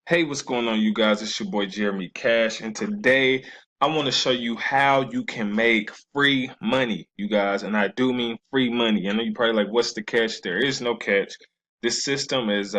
Hey, what's going on, you guys? It's your boy Jeremy Cash, and today I want to show you how you can make free money, you guys. And I do mean free money. I know you're probably like, what's the catch? There is no catch. This system is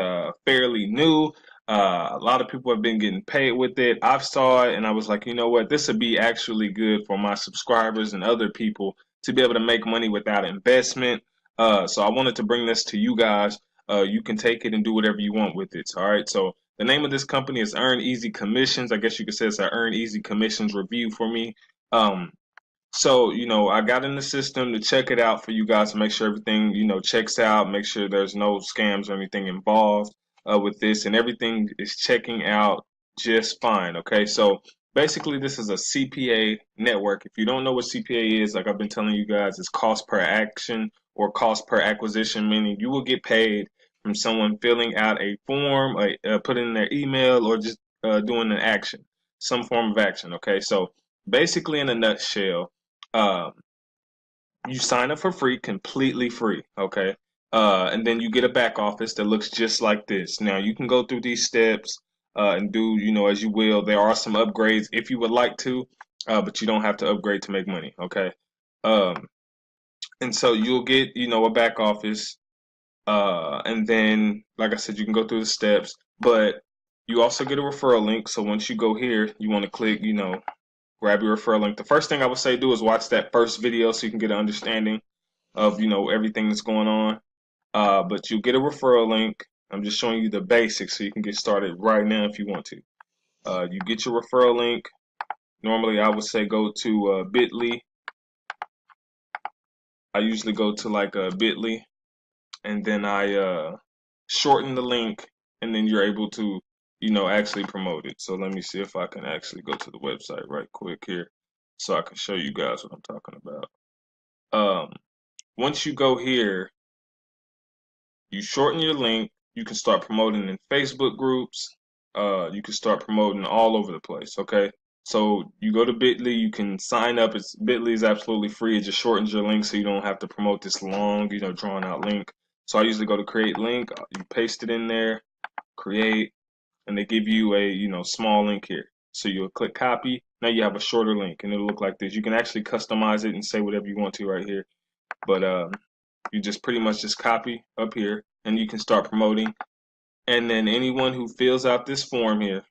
fairly new. A lot of people have been getting paid with it. I've saw it, and I was like, you know what? This would be actually good for my subscribers and other people to be able to make money without investment. So I wanted to bring this to you guys. You can take it and do whatever you want with it. All right, so. The name of this company is Earn Easy Commissions. I guess you could say it's an Earn Easy Commissions review for me. I got in the system to check it out for you guys to make sure everything, checks out, make sure there's no scams or anything involved with this, and everything is checking out just fine. Okay, so basically, this is a CPA network. If you don't know what CPA is, like I've been telling you guys, it's cost per action or cost per acquisition, meaning you will get paid from someone filling out a form, putting in their email, or just doing an action, some form of action. Okay, so basically, in a nutshell, uh, you sign up for free, completely free. Okay, and then you get a back office that looks just like this. Now you can go through these steps and do as you will. There are some upgrades if you would like to, but you don't have to upgrade to make money. Okay, um, and so you'll get a back office. And then, like I said, you can go through the steps, but you also get a referral link. So once you go here, you want to click, grab your referral link. The first thing I would say do is watch that first video so you can get an understanding of, everything that's going on. But you get a referral link. I'm just showing you the basics so you can get started right now if you want to. You get your referral link. Normally, I would say go to Bitly. I usually go to like Bitly, and then I shorten the link, and then you're able to, actually promote it. So let me see if I can actually go to the website right quick here so I can show you guys what I'm talking about. Um, Once you go here, you shorten your link, you can start promoting in Facebook groups. You can start promoting all over the place, okay? So you go to Bitly, you can sign up. Bitly is absolutely free. It just shortens your link so you don't have to promote this long, drawn out link. So I usually go to create link, you paste it in there, create, and they give you a small link here. So you'll click copy. Now you have a shorter link, and it'll look like this. You can actually customize it and say whatever you want to right here, but you just pretty much just copy up here, and you can start promoting. And then anyone who fills out this form here,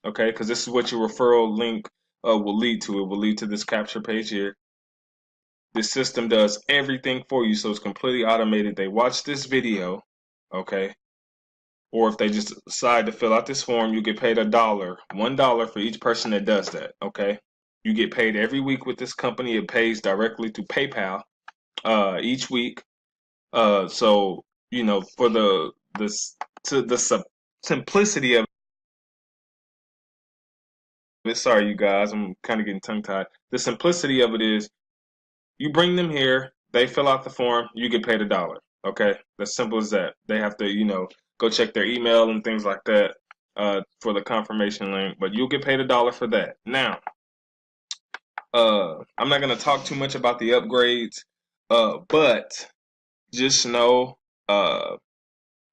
okay, because this is what your referral link will lead to. It will lead to this capture page here. This system does everything for you, so it's completely automated. They watch this video, okay, or if they just decide to fill out this form, you get paid $1 for each person that does that. Okay, you get paid every week with this company. It pays directly to PayPal each week. So for the simplicity of it. Sorry, you guys, I'm kind of getting tongue tied. The simplicity of it is you bring them here, they fill out the form, you get paid $1. Okay, as simple as that. They have to, go check their email and things like that for the confirmation link, but you'll get paid $1 for that. Now, I'm not gonna talk too much about the upgrades, but just know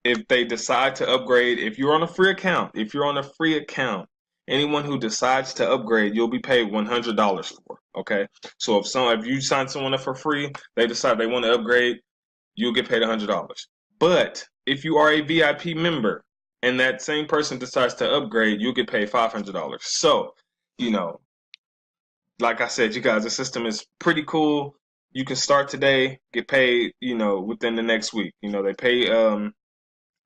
if they decide to upgrade, if you're on a free account, anyone who decides to upgrade, you'll be paid $100 for. Okay, so if you sign someone up for free, they decide they want to upgrade, you'll get paid $100. But if you are a VIP member and that same person decides to upgrade, you'll get paid $500. So, you know, like I said, you guys, the system is pretty cool. You can start today, get paid, within the next week. They pay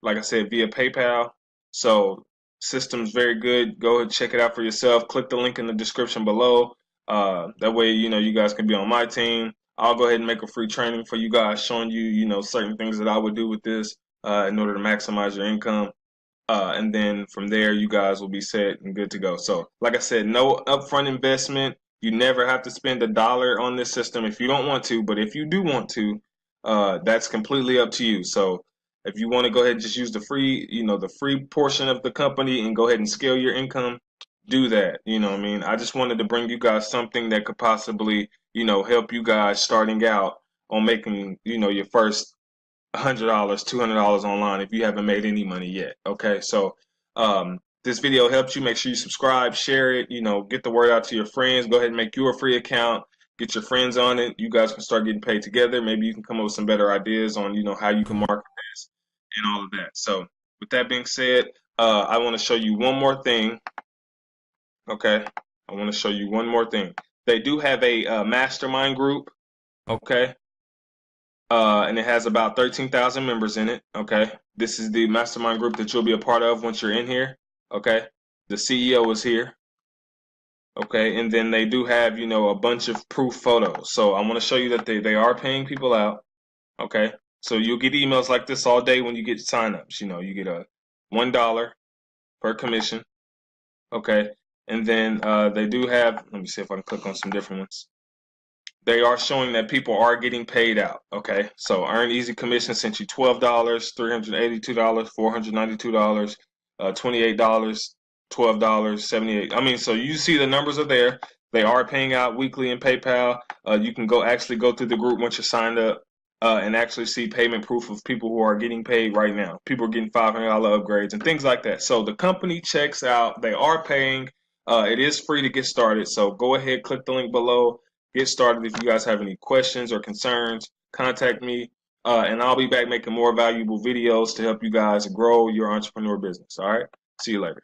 like I said, via PayPal. So system's very good. Go ahead and check it out for yourself. Click the link in the description below. That way, you guys can be on my team. I'll go ahead and make a free training for you guys showing you, certain things that I would do with this in order to maximize your income. And then from there, you guys will be set and good to go. So, like I said, no upfront investment. You never have to spend $1 on this system if you don't want to. But if you do want to, that's completely up to you. So, if you want to go ahead and just use the free portion of the company and go ahead and scale your income, do that. You know what I mean? I just wanted to bring you guys something that could possibly, help you guys starting out on making, your first $100, $200 online if you haven't made any money yet. Okay, so this video helped you, make sure you subscribe, share it, get the word out to your friends. Go ahead and make you a free account. Get your friends on it. You guys can start getting paid together. Maybe you can come up with some better ideas on, how you can market this and all of that. So with that being said, I want to show you one more thing. Okay. I want to show you one more thing. They do have a mastermind group. Okay. And it has about 13,000 members in it. Okay. This is the mastermind group that you'll be a part of once you're in here. Okay. The CEO is here. Okay. And then they do have, a bunch of proof photos. So I want to show you that they are paying people out. Okay. So you'll get emails like this all day when you get signups. You get a $1 per commission. Okay. And then they do have, let me see if I can click on some different ones. They are showing that people are getting paid out. Okay, so Earn Easy Commission sent you $12, $382, $492, $28, $12, $78. I mean, so you see the numbers are there. They are paying out weekly in PayPal. You can actually go through the group once you're signed up and actually see payment proof of people who are getting paid right now. People are getting $500 upgrades and things like that. So the company checks out. They are paying. It is free to get started. So go ahead, click the link below. Get started. If you guys have any questions or concerns, contact me, and I'll be back making more valuable videos to help you guys grow your entrepreneur business. All right. See you later.